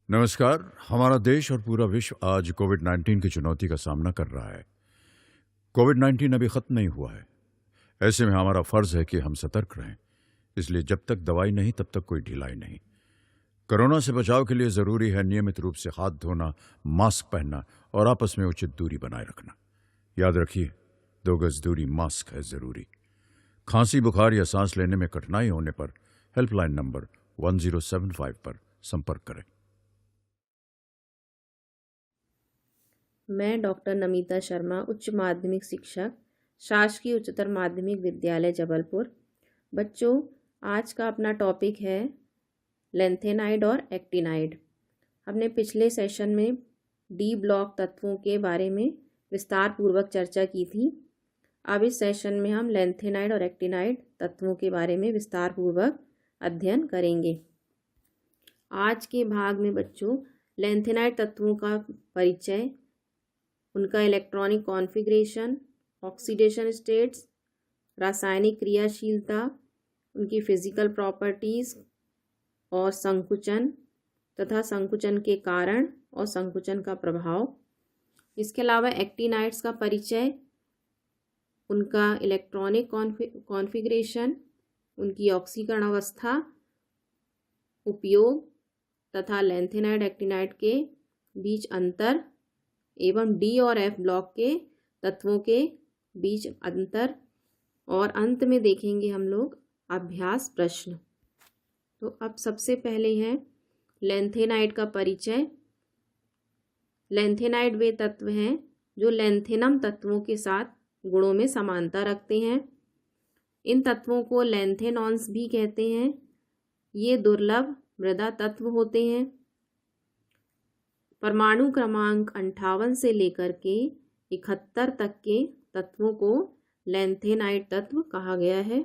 नमस्कार। हमारा देश और पूरा विश्व आज कोविड-19 की चुनौती का सामना कर रहा है। कोविड-19 अभी खत्म नहीं हुआ है। ऐसे में हमारा फर्ज है कि हम सतर्क रहें। इसलिए जब तक दवाई नहीं तब तक कोई ढिलाई नहीं। कोरोना से बचाव के लिए जरूरी है नियमित रूप से हाथ धोना, मास्क पहनना और आपस में उचित दूरी बनाए रखना। याद रखिए, 2 गज दूरी, मास्क है जरूरी। खांसी, बुखार या सांस लेने में कठिनाई होने पर हेल्पलाइन नंबर 1075 पर संपर्क करें। मैं डॉक्टर नमिता शर्मा, उच्च माध्यमिक शिक्षक, शासकीय उच्चतर माध्यमिक विद्यालय जबलपुर। बच्चों, आज का अपना टॉपिक है लेंथेनाइड और एक्टिनाइड। हमने पिछले सेशन में डी ब्लॉक तत्वों के बारे में विस्तार पूर्वक चर्चा की थी। अब इस सेशन में हम लेंथेनाइड और एक्टिनाइड तत्वों के बारे में विस्तार पूर्वक अध्ययन करेंगे। आज के भाग में बच्चों लेंथेनाइड तत्वों का परिचय, उनका इलेक्ट्रॉनिक कॉन्फ़िगरेशन, ऑक्सीडेशन स्टेट्स, रासायनिक क्रियाशीलता, उनकी फिजिकल प्रॉपर्टीज़ और संकुचन तथा संकुचन के कारण और संकुचन का प्रभाव। इसके अलावा एक्टिनाइड्स का परिचय, उनका इलेक्ट्रॉनिक कॉन्फ़िगरेशन, उनकी ऑक्सीकरण अवस्था, उपयोग तथा लेंथेनाइड एक्टिनाइड के बीच अंतर एवं डी और एफ ब्लॉक के तत्वों के बीच अंतर, और अंत में देखेंगे हम लोग अभ्यास प्रश्न। तो अब सबसे पहले है लेंथेनाइड का परिचय। लेंथेनाइड वे तत्व हैं जो लेंथेनम तत्वों के साथ गुणों में समानता रखते हैं। इन तत्वों को लेंथेनॉन्स भी कहते हैं। ये दुर्लभ मृदा तत्व होते हैं। परमाणु क्रमांक 58 से लेकर के 71 तक के तत्वों को लेंथेनाइड तत्व कहा गया है।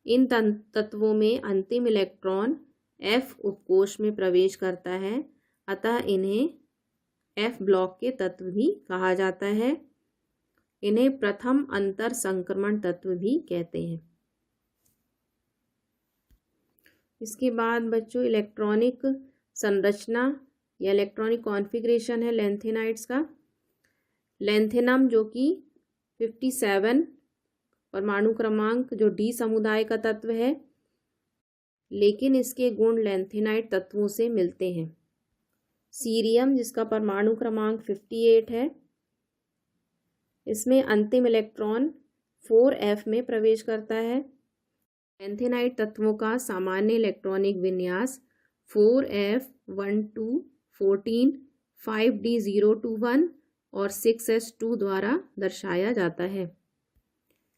इन तत्वों में अंतिम इलेक्ट्रॉन F उपकोष में प्रवेश करता है, अतः इन्हें F ब्लॉक के तत्व भी कहा जाता है। इन्हें प्रथम अंतर संक्रमण तत्व भी कहते हैं। इसके बाद बच्चों इलेक्ट्रॉनिक संरचना या इलेक्ट्रॉनिक कॉन्फ़िगरेशन है लेंथेनाइड्स का। लेंथेनम जो कि 57 परमाणु क्रमांक जो डी समुदाय का तत्व है, लेकिन इसके गुण लेंथेनाइड तत्वों से मिलते हैं। सीरियम जिसका परमाणु क्रमांक 58 है, इसमें अंतिम इलेक्ट्रॉन 4f में प्रवेश करता है। लेंथेनाइड तत्वों का सामान्य इलेक्ट्रॉनिक विन्यास 4f12 14 5d021 और 6s2 द्वारा दर्शाया जाता है।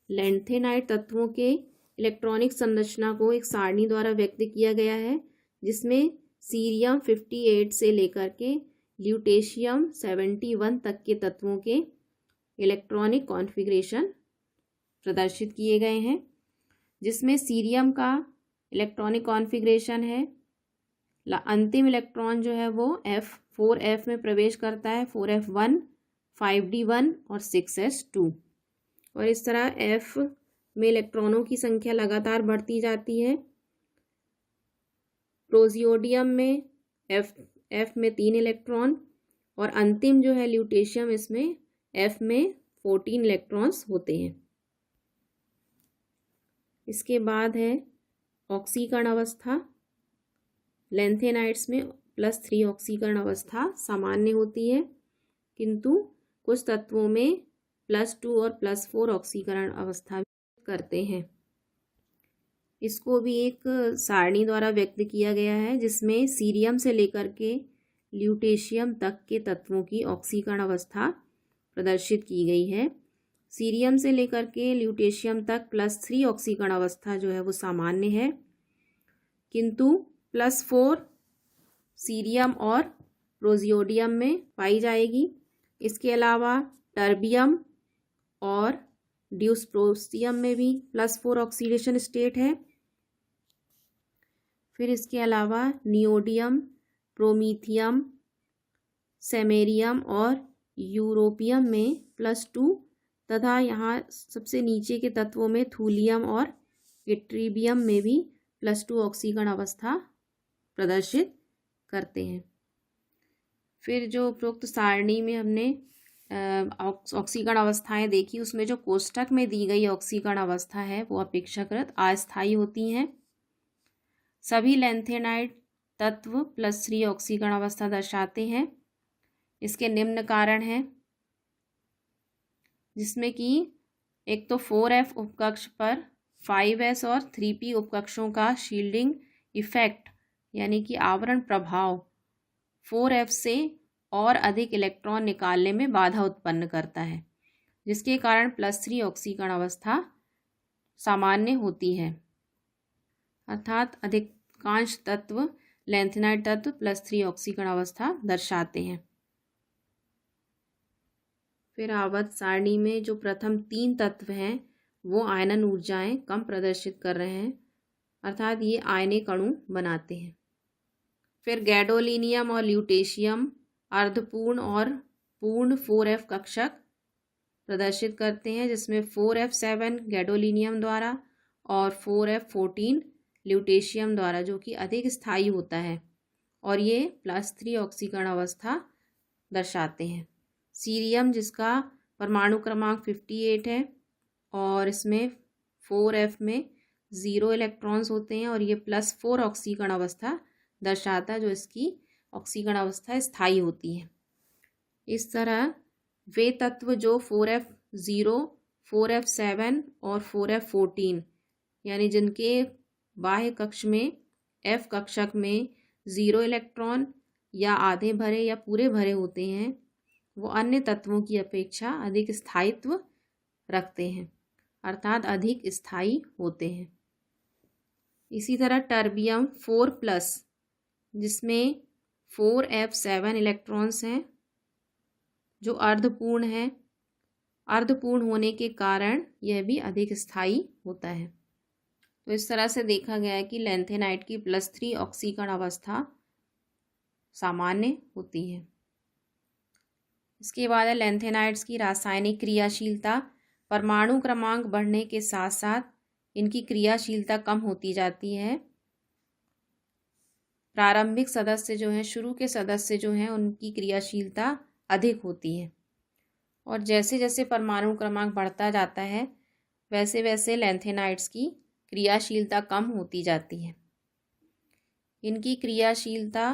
लेंथेनाइड तत्वों के इलेक्ट्रॉनिक संरचना को एक सारणी द्वारा व्यक्त किया गया है, जिसमें सीरियम 58 से लेकर के ल्यूटेशियम 71 तक के तत्वों के इलेक्ट्रॉनिक कॉन्फ़िगरेशन प्रदर्शित किए गए हैं, जिसमें सीरियम का इलेक्ट्रॉनिक कॉन्फ़िगरेशन है, अंतिम इलेक्ट्रॉन जो है वो 4f में प्रवेश करता है, 4f1 5d1 और 6s2। और इस तरह f में इलेक्ट्रॉनों की संख्या लगातार बढ़ती जाती है। प्रोजियोडियम में f में 3 इलेक्ट्रॉन और अंतिम जो है ल्यूटेशियम, इसमें f में 14 इलेक्ट्रॉन्स होते हैं। इसके बाद है ऑक्सीकरण अवस्था। लेंथेनाइड्स में +3 ऑक्सीकरण अवस्था सामान्य होती है, किंतु कुछ तत्वों में +2 और +4 ऑक्सीकरण अवस्था करते हैं। इसको भी एक सारणी द्वारा व्यक्त किया गया है, जिसमें सीरियम से लेकर के ल्यूटेशियम तक के तत्वों की ऑक्सीकरण अवस्था प्रदर्शित की गई है। सीरियम से लेकर के ल्यूटेशियम तक +3 ऑक्सीकरण अवस्था जो है वो सामान्य है, किंतु +4 सीरियम और प्रोजियोडियम में पाई जाएगी। इसके अलावा टर्बियम और ड्यूसप्रोसियम में भी +4 ऑक्सीडेशन स्टेट है। फिर इसके अलावा नियोडियम, प्रोमीथियम, सेमेरियम और यूरोपियम में +2 तथा यहाँ सबसे नीचे के तत्वों में थूलियम और इट्रीबियम में भी +2 ऑक्सीकरण अवस्था प्रदर्शित करते हैं। फिर जो उपरोक्त सारणी में हमने ऑक्सीकरण अवस्थाएं देखी, उसमें जो कोष्ठक में दी गई ऑक्सीकरण अवस्था है वो अपेक्षाकृत अस्थायी होती हैं। सभी लैंथेनाइड तत्व +3 ऑक्सीकरण अवस्था दर्शाते हैं। इसके निम्न कारण हैं, जिसमें कि एक तो 4f उपकक्ष पर 5s और 3p उपकक्षों का शील्डिंग इफेक्ट यानी कि आवरण प्रभाव 4f से और अधिक इलेक्ट्रॉन निकालने में बाधा उत्पन्न करता है, जिसके कारण +3 ऑक्सीकरण अवस्था सामान्य होती है। अर्थात अधिकांश तत्व लैंथेनाइड तत्व +3 ऑक्सीकरण अवस्था दर्शाते हैं। फिर आवर्त सारणी में जो प्रथम 3 तत्व हैं वो आयनन ऊर्जाएं कम प्रदर्शित कर रहे हैं, अर्थात ये आयनिक अणु बनाते हैं। फिर गैडोलीनियम और ल्यूटेशियम अर्धपूर्ण और पूर्ण 4f कक्षक प्रदर्शित करते हैं, जिसमें 4f7 गैडोलीनियम द्वारा और 4f14 ल्यूटेशियम द्वारा, जो कि अधिक स्थायी होता है और ये +3 ऑक्सीकरण अवस्था दर्शाते हैं। सीरियम जिसका परमाणु क्रमांक 58 है और इसमें 4f में 0 इलेक्ट्रॉन्स होते हैं और ये +4 ऑक्सीकरण अवस्था दर्शाता है, जो इसकी ऑक्सीकरण अवस्था स्थायी होती है। इस तरह वे तत्व जो 4f0, 4f7 और 4f14 यानी जिनके बाह्य कक्ष में f कक्षक में 0 इलेक्ट्रॉन या आधे भरे या पूरे भरे होते हैं, वो अन्य तत्वों की अपेक्षा अधिक स्थायित्व रखते हैं, अर्थात अधिक स्थायी होते हैं। इसी तरह टर्बियम 4+, जिसमें 4f7 इलेक्ट्रॉन्स हैं, जो अर्धपूर्ण है। अर्धपूर्ण होने के कारण यह भी अधिक स्थायी होता है। तो इस तरह से देखा गया है कि लैंथेनाइड की +3 ऑक्सीकरण अवस्था सामान्य होती है। इसके बाद है लैंथेनाइड्स की रासायनिक क्रियाशीलता। परमाणु क्रमांक बढ़ने के साथ साथ इनकी क्रियाशीलता कम होती जाती है। प्रारंभिक सदस्य जो हैं, शुरू के सदस्य जो हैं, उनकी क्रियाशीलता अधिक होती है और जैसे जैसे परमाणु क्रमांक बढ़ता जाता है वैसे वैसे लैंथेनाइड्स की क्रियाशीलता कम होती जाती है। इनकी क्रियाशीलता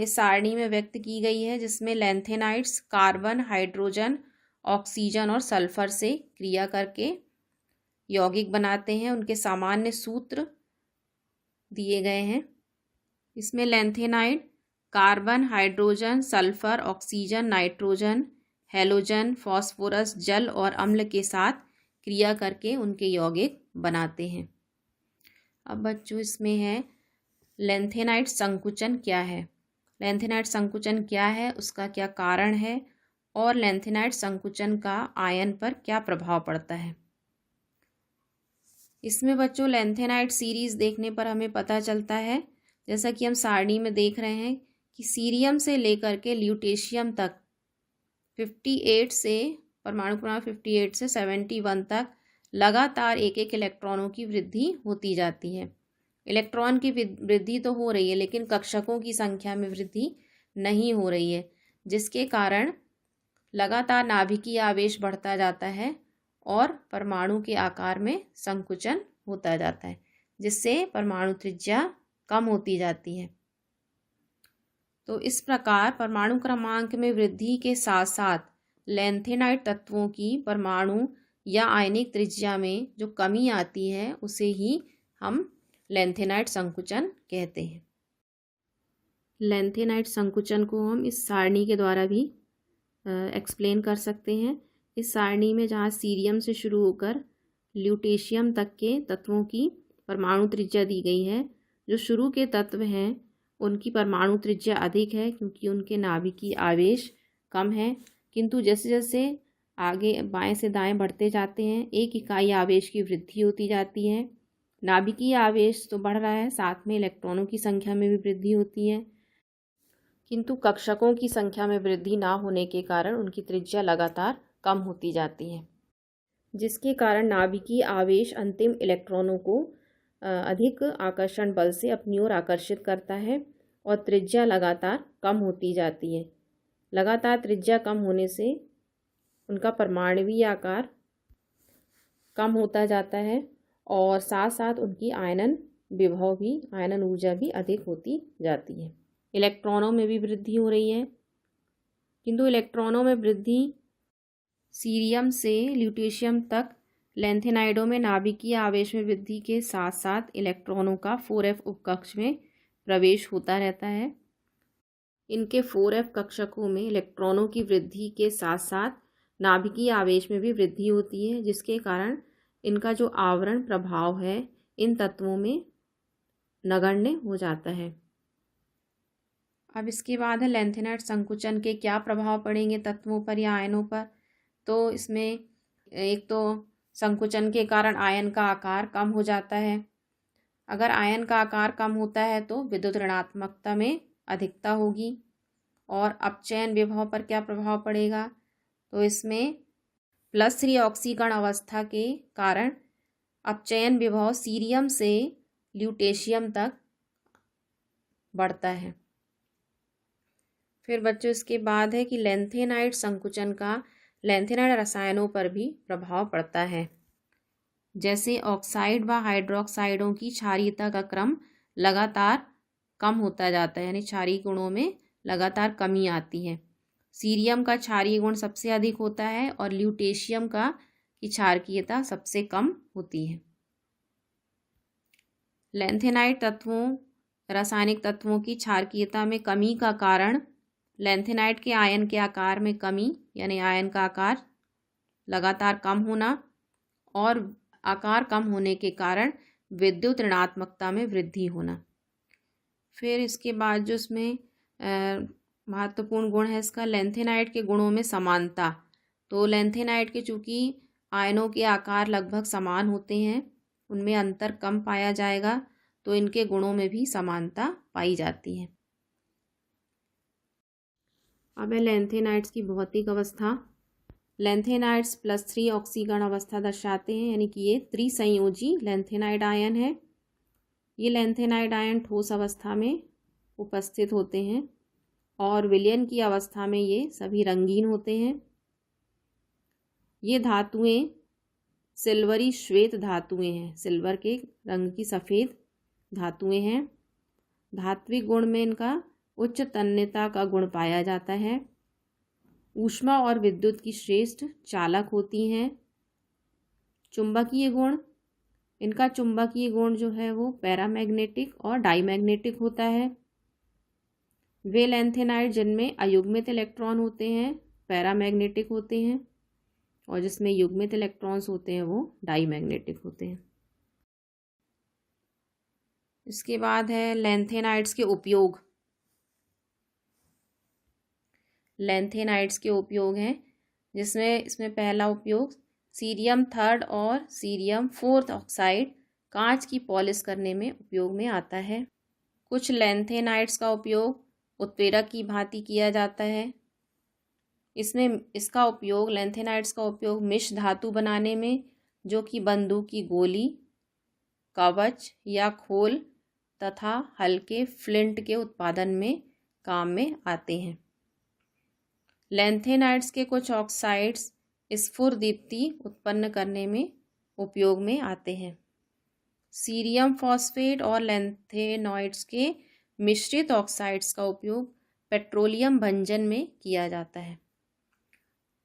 इस सारणी में व्यक्त की गई है, जिसमें लैंथेनाइड्स कार्बन, हाइड्रोजन, ऑक्सीजन और सल्फर से क्रिया करके यौगिक बनाते हैं। उनके सामान्य सूत्र दिए गए हैं। इसमें lanthanide carbon, hydrogen, sulphur, oxygen, nitrogen, halogen, phosphorus, जल और अम्ल के साथ क्रिया करके उनके यौगिक बनाते हैं। अब बच्चों इसमें है लैंथेनाइड संकुचन क्या है। लैंथेनाइड संकुचन क्या है, उसका क्या कारण है और लैंथेनाइड संकुचन का आयन पर क्या प्रभाव पड़ता है। इसमें बच्चों लैंथेनाइड सीरीज देखने पर हमें पता चलता है, जैसा कि हम सारणी में देख रहे हैं, कि सीरियम से लेकर के ल्यूटेशियम तक 58 से परमाणु क्रमांक 58 से 71 तक लगातार एक एक इलेक्ट्रॉनों की वृद्धि होती जाती है। इलेक्ट्रॉन की वृद्धि तो हो रही है, लेकिन कक्षकों की संख्या में वृद्धि नहीं हो रही है, जिसके कारण लगातार नाभिकीय आवेश बढ़ता जाता है और परमाणु के आकार में संकुचन होता जाता है, जिससे परमाणु त्रिज्या कम होती जाती है। तो इस प्रकार परमाणु क्रमांक में वृद्धि के साथ साथ लैंथेनाइड तत्वों की परमाणु या आयनिक त्रिज्या में जो कमी आती है उसे ही हम लैंथेनाइड संकुचन कहते हैं। लैंथेनाइड संकुचन को हम इस सारणी के द्वारा भी एक्सप्लेन कर सकते हैं। इस सारणी में जहाँ सीरियम से शुरू होकर ल्यूटेशियम तक के तत्वों की परमाणु त्रिज्या दी गई है। जो शुरू के तत्व हैं उनकी परमाणु त्रिज्या अधिक है, क्योंकि उनके नाभिकीय आवेश कम है, किंतु जैसे जैसे आगे बाएं से दाएं बढ़ते जाते हैं, 1 इकाई आवेश की वृद्धि होती जाती है। नाभिकीय आवेश तो बढ़ रहा है, साथ में इलेक्ट्रॉनों की संख्या में भी वृद्धि होती है, किंतु कक्षकों की संख्या में वृद्धि ना होने के कारण उनकी त्रिज्या लगातार कम होती जाती है, जिसके कारण नाभिकीय आवेश अंतिम इलेक्ट्रॉनों को अधिक आकर्षण बल से अपनी ओर आकर्षित करता है और त्रिज्या लगातार कम होती जाती है। लगातार त्रिज्या कम होने से उनका परमाणुवीय आकार कम होता जाता है और साथ साथ उनकी आयनन विभव भी, आयनन ऊर्जा भी अधिक होती जाती है। इलेक्ट्रॉनों में भी वृद्धि हो रही है, किंतु इलेक्ट्रॉनों में वृद्धि सीरियम से ल्यूटेशियम तक लैंथेनाइडों में नाभिकीय आवेश में वृद्धि के साथ साथ इलेक्ट्रॉनों का 4f उपकक्ष में प्रवेश होता रहता है। इनके 4f कक्षकों में इलेक्ट्रॉनों की वृद्धि के साथ साथ नाभिकीय आवेश में भी वृद्धि होती है, जिसके कारण इनका जो आवरण प्रभाव है इन तत्वों में नगण्य हो जाता है। अब इसके बाद है लैंथेनाइड संकुचन के क्या प्रभाव पड़ेंगे तत्वों पर या आयनों पर। तो इसमें एक तो संकुचन के कारण आयन का आकार कम हो जाता है। अगर आयन का आकार कम होता है तो विद्युत ऋणात्मकता में अधिकता होगी। और अपचयन विभव पर क्या प्रभाव पड़ेगा, तो इसमें +3 ऑक्सीकरण अवस्था के कारण अपचयन विभव सीरियम से ल्यूटेशियम तक बढ़ता है। फिर बच्चों इसके बाद है कि लैंथेनाइड संकुचन का लैंथेनाइड रसायनों पर भी प्रभाव पड़ता है। जैसे ऑक्साइड व हाइड्रोक्साइडों की क्षारीयता का क्रम लगातार कम होता जाता है, यानी क्षारीय गुणों में लगातार कमी आती है। सीरियम का क्षारीय गुण सबसे अधिक होता है और ल्यूटेशियम का की क्षारकीयता सबसे कम होती है। लैंथेनाइड तत्वों, रासायनिक तत्वों की क्षारकीयता में कमी का कारण लैंथेनाइड के आयन के आकार में कमी, यानी आयन का आकार लगातार कम होना और आकार कम होने के कारण विद्युत ऋणात्मकता में वृद्धि होना। फिर इसके बाद जो इसमें महत्वपूर्ण गुण है इसका, लैंथेनाइड के गुणों में समानता। तो लैंथेनाइड के चूँकि आयनों के आकार लगभग समान होते हैं, उनमें अंतर कम पाया जाएगा, तो इनके गुणों में भी समानता पाई जाती है। अब है लैंथेनाइड्स की भौतिक अवस्था। लैंथेनाइड्स +3 ऑक्सीकरण अवस्था दर्शाते हैं, यानी कि ये त्रिसंयोजी लैंथेनाइड आयन है। ये लैंथेनाइड आयन ठोस अवस्था में उपस्थित होते हैं और विलयन की अवस्था में ये सभी रंगीन होते हैं। ये धातुएं सिल्वरी श्वेत धातुएं हैं, सिल्वर के रंग की सफ़ेद धातुएं हैं। धात्विक गुण में इनका उच्च तन्यता का गुण पाया जाता है। ऊष्मा और विद्युत की श्रेष्ठ चालक होती हैं। चुंबकीय गुण, इनका चुंबकीय गुण जो है वो पैरामैग्नेटिक और डाईमैग्नेटिक होता है। वे लैंथेनाइड जिनमें अयुग्मित इलेक्ट्रॉन होते हैं पैरामैग्नेटिक होते हैं और जिसमें युग्मित इलेक्ट्रॉन्स होते हैं वो डाईमैग्नेटिक होते हैं। इसके बाद है लैंथेनाइड्स के उपयोग। लैंथेनाइड्स के उपयोग हैं, जिसमें इसमें पहला उपयोग सीरियम 3rd और सीरियम 4th ऑक्साइड कांच की पॉलिश करने में उपयोग में आता है। कुछ लैंथेनाइड्स का उपयोग उत्प्रेरक की भांति किया जाता है। इसका उपयोग लैंथेनाइड्स का उपयोग मिश्र धातु बनाने में, जो कि बंदूक की गोली, कवच या खोल तथा हल्के फ्लिंट के उत्पादन में काम में आते हैं। लैंथेनाइड्स के कुछ ऑक्साइड्स स्फुरदीप्ति उत्पन्न करने में उपयोग में आते हैं। सीरियम फॉस्फेट और लैंथेनॉइड्स के मिश्रित ऑक्साइड्स का उपयोग पेट्रोलियम भंजन में किया जाता है।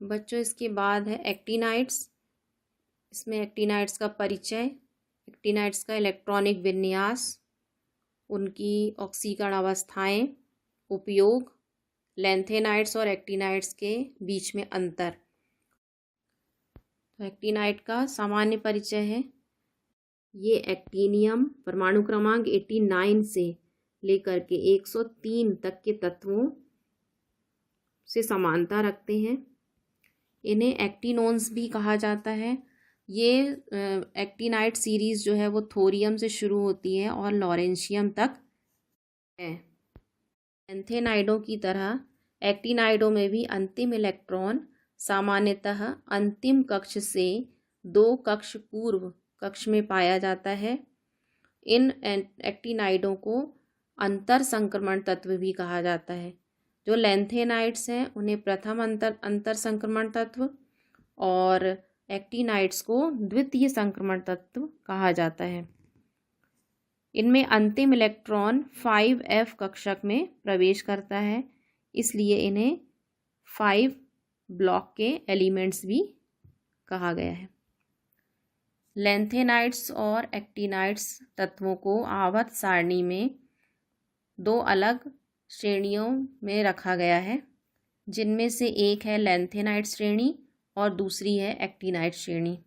बच्चों इसके बाद है एक्टिनाइड्स। इसमें एक्टिनाइड्स का परिचय, एक्टिनाइड्स का इलेक्ट्रॉनिक विन्यास, उनकी ऑक्सीकरण अवस्थाएं, उपयोग, लैंथेनाइड्स और एक्टिनाइड्स के बीच में अंतर। तो एक्टिनाइड का सामान्य परिचय है, ये एक्टिनियम परमाणु क्रमांक 89 से लेकर के 103 तक के तत्वों से समानता रखते हैं। इन्हें एक्टिनोन्स भी कहा जाता है। ये एक्टिनाइड सीरीज़ जो है वो थोरियम से शुरू होती है और लॉरेंशियम तक है। लैंथेनाइडों की तरह एक्टिनाइडों में भी अंतिम इलेक्ट्रॉन सामान्यतः अंतिम कक्ष से 2 कक्ष पूर्व कक्ष में पाया जाता है। इन एक्टिनाइडों को अंतर संक्रमण तत्व भी कहा जाता है। जो लैंथेनाइड्स हैं उन्हें प्रथम अंतर संक्रमण तत्व और एक्टिनाइड्स को द्वितीय संक्रमण तत्व कहा जाता है। इनमें अंतिम इलेक्ट्रॉन 5f कक्षक में प्रवेश करता है, इसलिए इन्हें 5 ब्लॉक के एलिमेंट्स भी कहा गया है। लैंथेनाइड्स और एक्टिनाइड्स तत्वों को आवर्त सारणी में 2 अलग श्रेणियों में रखा गया है, जिनमें से एक है लैंथेनाइड श्रेणी और दूसरी है एक्टिनाइड श्रेणी।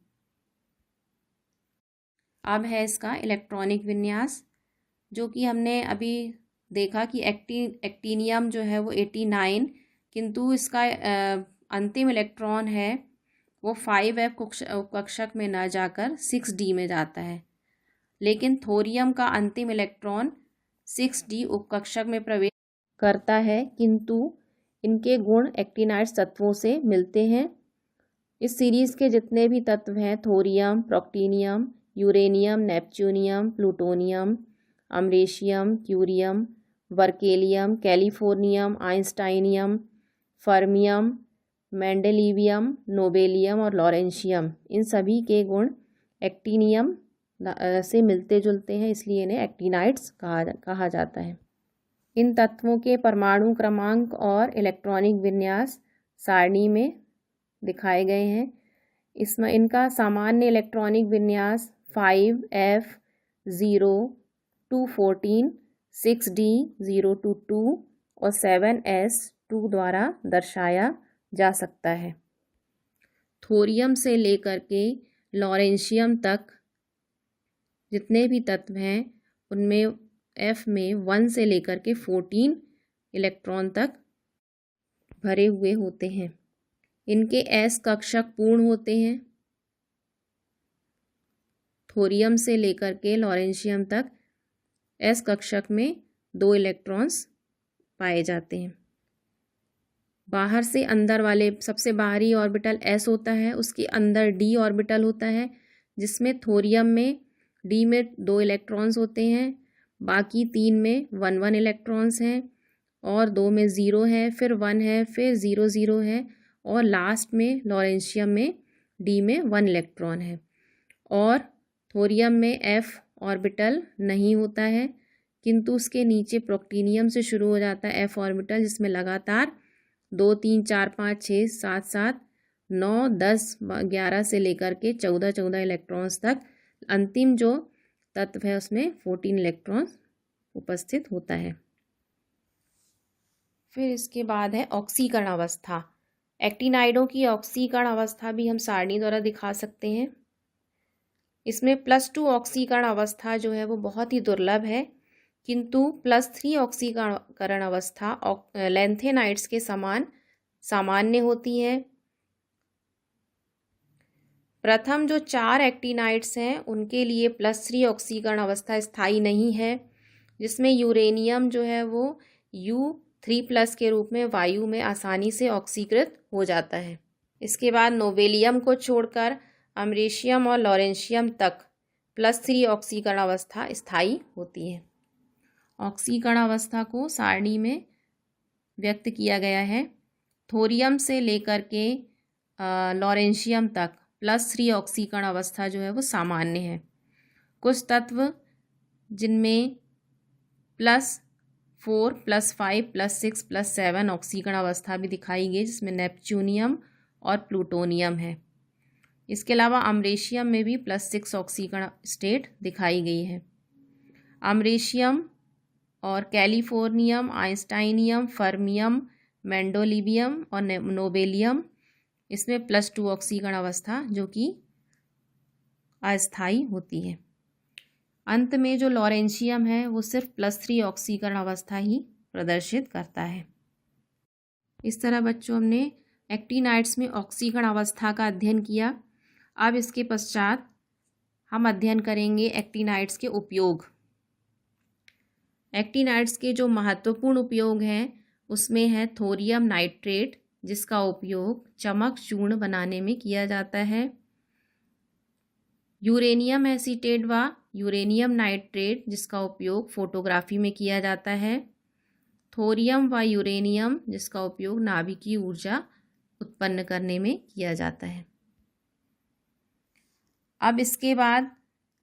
अब है इसका इलेक्ट्रॉनिक विन्यास, जो कि हमने अभी देखा कि एक्टिनियम जो है वो 89, किंतु इसका अंतिम इलेक्ट्रॉन है वो 5f कक्षक में न जाकर 6d में जाता है। लेकिन थोरियम का अंतिम इलेक्ट्रॉन 6d उपकक्षक में प्रवेश करता है, किंतु इनके गुण एक्टिनाइड तत्वों से मिलते हैं। इस सीरीज़ के जितने भी तत्व हैं, thorium, protactinium, uranium, neptunium, plutonium, americium, curium, berkelium, californium, einsteinium, fermium, mendelevium, nobelium और लॉरेंशियम, इन सभी के गुण एक्टिनियम से मिलते जुलते हैं, इसलिए इन्हें एक्टिनाइड्स कहा जाता है। इन तत्वों के परमाणु क्रमांक और इलेक्ट्रॉनिक विन्यास सारणी में दिखाए गए हैं। इसमें इनका सामान्य इलेक्ट्रॉनिक विन्यास 5f0 to 14, 6d 0 to 2 और 7s2 द्वारा दर्शाया जा सकता है। थोरियम से लेकर के लॉरेंशियम तक जितने भी तत्व हैं उनमें f में 1 से लेकर के 14 इलेक्ट्रॉन तक भरे हुए होते हैं। इनके s कक्षक पूर्ण होते हैं। थोरियम से लेकर के लॉरेंशियम तक s कक्षक में 2 इलेक्ट्रॉन्स पाए जाते हैं। बाहर से अंदर वाले सबसे बाहरी ऑर्बिटल s होता है, उसके अंदर d ऑर्बिटल होता है, जिसमें थोरियम में d में 2 इलेक्ट्रॉन्स होते हैं, बाकी 3 में 1 इलेक्ट्रॉन्स हैं और 2 में 0 है, फिर 1 है, फिर 0 है और लास्ट में लॉरेंशियम में d में 1 इलेक्ट्रॉन है। और थोरियम में f ऑर्बिटल नहीं होता है, किंतु उसके नीचे प्रोक्टिनियम से शुरू हो जाता है f ऑर्बिटल, जिसमें लगातार 2 3 4 5 6 7 7 9 10 11 से लेकर के 14 इलेक्ट्रॉन्स तक अंतिम जो तत्व है उसमें 14 इलेक्ट्रॉन्स उपस्थित होता है। फिर इसके बाद है ऑक्सीकरण अवस्था। एक्टिनाइडों की ऑक्सीकरण अवस्था भी हम सारणी द्वारा दिखा सकते हैं। इसमें +2 ऑक्सीकरण अवस्था जो है वो बहुत ही दुर्लभ है, किंतु +3 ऑक्सीकरण अवस्था लैंथेनाइड्स के समान सामान्य होती है। प्रथम जो 4 एक्टिनाइड्स हैं उनके लिए +3 ऑक्सीकरण अवस्था स्थायी नहीं है, जिसमें यूरेनियम जो है वो U3+ के रूप में वायु में आसानी से ऑक्सीकृत हो जाता है। इसके बाद नोबेलियम को छोड़कर अमरेशियम और लॉरेंशियम तक +3 ऑक्सीकरण अवस्था स्थायी होती है। ऑक्सीकरण अवस्था को सारणी में व्यक्त किया गया है। थोरियम से लेकर के लॉरेंशियम तक +3 ऑक्सीकरण अवस्था जो है वो सामान्य है। कुछ तत्व जिनमें +4 +5 +6 +7 ऑक्सीकरण अवस्था भी दिखाई गई, जिसमें नेपच्यूनियम और प्लूटोनियम है। इसके अलावा अमरेशियम में भी +6 ऑक्सीकरण स्टेट दिखाई गई है। अमरेशियम और कैलिफोर्नियम, आइंस्टाइनियम, फर्मियम, मेंडोलिवियम और नोबेलियम, इसमें +2 ऑक्सीकरण अवस्था जो कि अस्थायी होती है। अंत में जो लॉरेंशियम है वो सिर्फ +3 ऑक्सीकरण अवस्था ही प्रदर्शित करता है। इस तरह बच्चों हमने एक्टिनाइड्स में ऑक्सीकरण अवस्था का अध्ययन किया। अब इसके पश्चात हम अध्ययन करेंगे एक्टिनाइड्स के उपयोग। एक्टिनाइड्स के जो महत्वपूर्ण उपयोग हैं उसमें है थोरियम नाइट्रेट, जिसका उपयोग चमक चूर्ण बनाने में किया जाता है। यूरेनियम एसीटेट व यूरेनियम नाइट्रेट जिसका उपयोग फोटोग्राफी में किया जाता है, थोरियम व यूरेनियम जिसका उपयोग नाभिकीय ऊर्जा उत्पन्न करने में किया जाता है। अब इसके बाद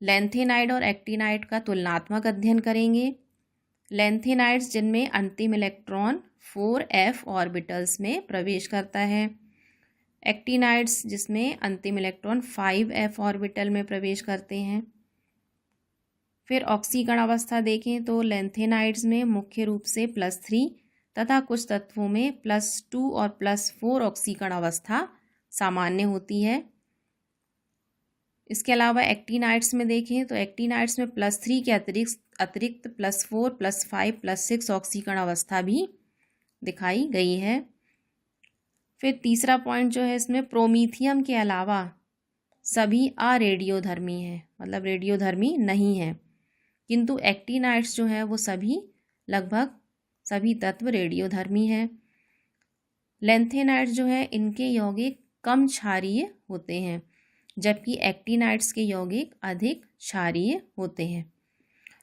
लैंथेनाइड और एक्टिनाइड का तुलनात्मक अध्ययन करेंगे। लैंथेनाइड्स जिनमें अंतिम इलेक्ट्रॉन 4f ऑर्बिटल्स में प्रवेश करता है, एक्टिनाइड्स जिसमें अंतिम इलेक्ट्रॉन 5f ऑर्बिटल में प्रवेश करते हैं। फिर ऑक्सीकण अवस्था देखें तो लैंथेनाइड्स में मुख्य रूप से +3 तथा कुछ तत्वों में +2 और +4 ऑक्सीकण अवस्था सामान्य होती है। इसके अलावा एक्टिनाइड्स में देखें तो एक्टिनाइड्स में +3 के अतिरिक्त +4, +5, +6 ऑक्सीकण अवस्था भी दिखाई गई है। फिर तीसरा पॉइंट जो है इसमें प्रोमीथियम के अलावा सभी अरेडियोधर्मी हैं, मतलब रेडियोधर्मी नहीं है, किंतु एक्टिनाइड्स जो है वो सभी लगभग सभी तत्व रेडियोधर्मी हैं। लैंथेनाइड्स जो है इनके यौगिक कम क्षारीय होते हैं, जबकि एक्टिनाइड्स के यौगिक अधिक क्षारीय होते हैं।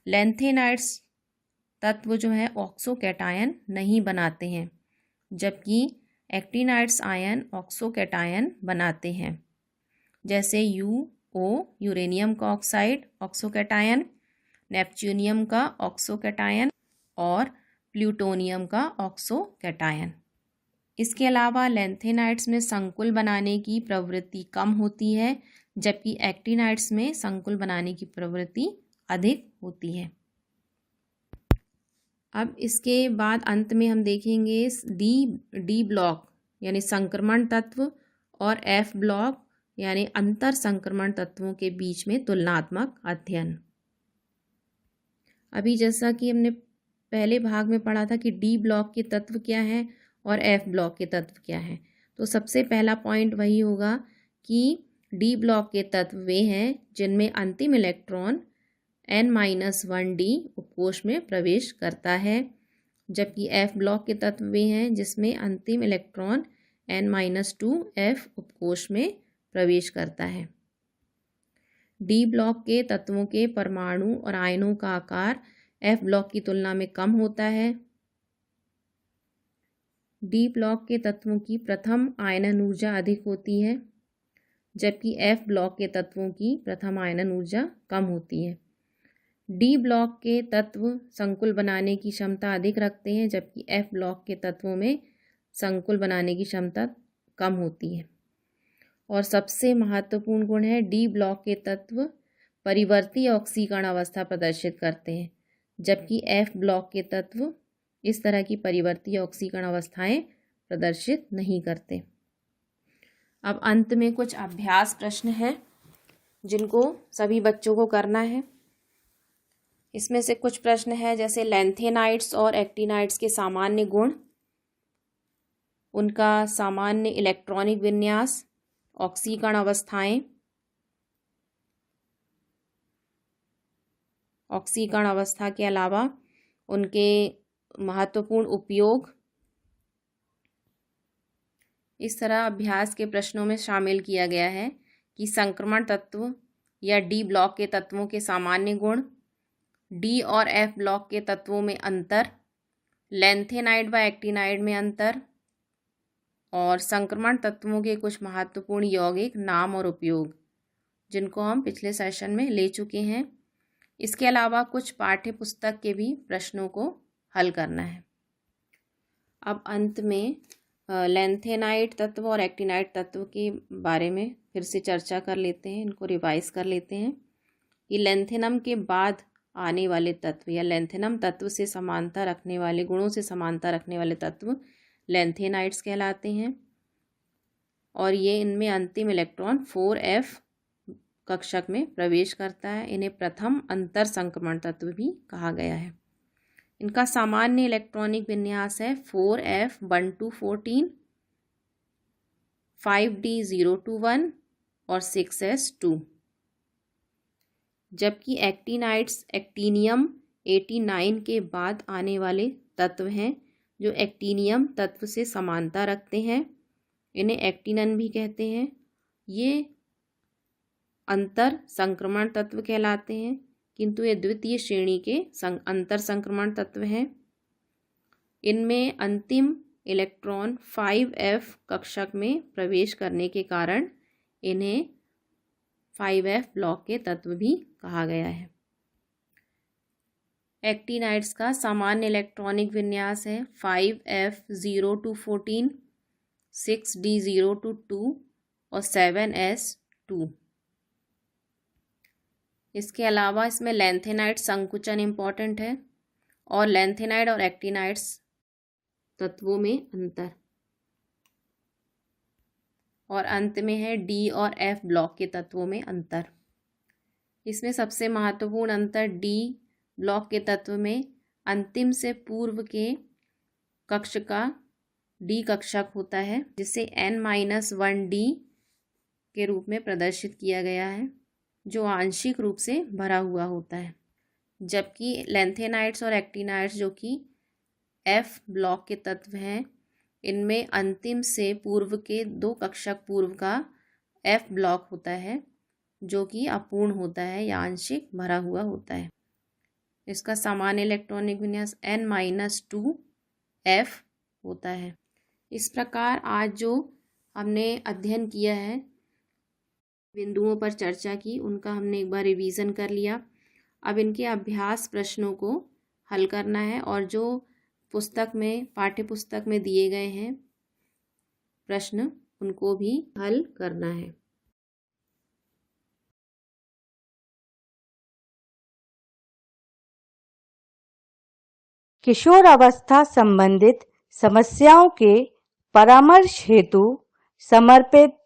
लैंथेनाइड्स तत्व जो है ऑक्सोकैटायन नहीं बनाते हैं, जबकि एक्टिनाइड्स आयन ऑक्सोकैटायन बनाते हैं, जैसे UO यूरेनियम का ऑक्साइड ऑक्सोकैटायन, नेपच्यूनियम का ऑक्सोकैटायन और प्लूटोनियम का ऑक्सोकैटायन। इसके अलावा लैंथेनाइड्स में संकुल बनाने की प्रवृत्ति कम होती है, जबकि एक्टिनाइड्स में संकुल बनाने की प्रवृत्ति अधिक होती है। अब इसके बाद अंत में हम देखेंगे डी ब्लॉक यानी संक्रमण तत्व और F ब्लॉक यानी अंतर संक्रमण तत्वों के बीच में तुलनात्मक अध्ययन। अभी जैसा कि हमने पहले भाग में पढ़ा था कि डी ब्लॉक के तत्व क्या हैं और F ब्लॉक के तत्व क्या हैं, तो सबसे पहला पॉइंट वही होगा कि डी ब्लॉक के तत्व वे हैं जिनमें अंतिम इलेक्ट्रॉन n-1d उपकोष में प्रवेश करता है, जबकि F ब्लॉक के तत्व वे हैं जिसमें अंतिम इलेक्ट्रॉन n-2f उपकोष में प्रवेश करता है। डी ब्लॉक के तत्वों के परमाणु और आयनों का आकार F ब्लॉक की तुलना में कम होता है। डी ब्लॉक के तत्वों की प्रथम आयनन ऊर्जा अधिक होती है, जबकि F ब्लॉक के तत्वों की प्रथम आयनन ऊर्जा कम होती है। डी ब्लॉक के तत्व संकुल बनाने की क्षमता अधिक रखते हैं, जबकि F ब्लॉक के तत्वों में संकुल बनाने की क्षमता कम होती है। और सबसे महत्वपूर्ण गुण है डी ब्लॉक के तत्व परिवर्ती ऑक्सीकरण अवस्था प्रदर्शित करते हैं, जबकि F ब्लॉक के तत्व इस तरह की परिवर्ती ऑक्सीकरण अवस्थाएं प्रदर्शित नहीं करते। अब अंत में कुछ अभ्यास प्रश्न हैं जिनको सभी बच्चों को करना है। इसमें से कुछ प्रश्न है जैसे लैंथेनाइड्स और एक्टिनाइड्स के सामान्य गुण, उनका सामान्य इलेक्ट्रॉनिक विन्यास, ऑक्सीकरण अवस्थाएं, ऑक्सीकरण अवस्था के अलावा उनके महत्वपूर्ण उपयोग। इस तरह अभ्यास के प्रश्नों में शामिल किया गया है कि संक्रमण तत्व या डी ब्लॉक के तत्वों के सामान्य गुण, डी और F ब्लॉक के तत्वों में अंतर, लैंथेनाइड व एक्टिनाइड में अंतर और संक्रमण तत्वों के कुछ महत्वपूर्ण यौगिक नाम और उपयोग, जिनको हम पिछले सेशन में ले चुके हैं। इसके अलावा कुछ पाठ्य पुस्तक के भी प्रश्नों को हल करना है। अब अंत में लैंथेनाइड तत्व और एक्टिनाइड तत्व के बारे में फिर से चर्चा कर लेते हैं, इनको रिवाइज कर लेते हैं कि लैंथेनम के बाद आने वाले तत्व या लैंथेनम तत्व से समानता रखने वाले, गुणों से समानता रखने वाले तत्व लैंथेनाइड्स कहलाते हैं और ये इनमें अंतिम इलेक्ट्रॉन 4f कक्षक में प्रवेश करता है। इन्हें प्रथम अंतर संक्रमण तत्व भी कहा गया है। इनका सामान्य इलेक्ट्रॉनिक विन्यास है 4f1-14, 5d0-1 और 6s2, जबकि एक्टिनाइड्स एक्टिनियम 89 के बाद आने वाले तत्व हैं जो एक्टिनियम तत्व से समानता रखते हैं। इन्हें एक्टिनन भी कहते हैं। ये अंतर संक्रमण तत्व कहलाते हैं, किंतु ये द्वितीय श्रेणी के अंतर संक्रमण तत्व हैं। इनमें अंतिम इलेक्ट्रॉन 5f कक्षक में प्रवेश करने के कारण इन्हें 5f ब्लॉक के तत्व भी कहा गया है। एक्टिनाइड्स का सामान्य इलेक्ट्रॉनिक विन्यास है 5f0 to 14, 6d0 to 2 और 7s2। इसके अलावा इसमें लैंथेनाइड संकुचन इम्पॉर्टेंट है और लैंथेनाइड और एक्टिनाइड्स तत्वों में अंतर, और अंत में है डी और एफ ब्लॉक के तत्वों में अंतर। इसमें सबसे महत्वपूर्ण अंतर डी ब्लॉक के तत्व में अंतिम से पूर्व के कक्ष का डी कक्षक होता है, जिसे n-1d के रूप में प्रदर्शित किया गया है, जो आंशिक रूप से भरा हुआ होता है। जबकि लैंथेनाइड्स और एक्टिनाइड्स जो कि एफ ब्लॉक के तत्व हैं, इनमें अंतिम से पूर्व के 2 कक्षक पूर्व का एफ ब्लॉक होता है, जो कि अपूर्ण होता है या आंशिक भरा हुआ होता है। इसका सामान्य इलेक्ट्रॉनिक विन्यास n-2f होता है। इस प्रकार आज जो हमने अध्ययन किया है, बिंदुओं पर चर्चा की, उनका हमने एक बार रिवीजन कर लिया। अब इनके अभ्यास प्रश्नों को हल करना है और जो पुस्तक में पाठ्य पुस्तक में दिए गए हैं प्रश्न, उनको भी हल करना है। किशोरावस्था संबंधित समस्याओं के परामर्श हेतु समर्पित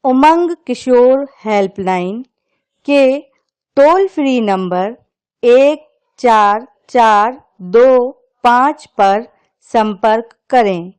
उमंग किशोर हेल्पलाइन के टोल फ्री नंबर 144225 पर संपर्क करें।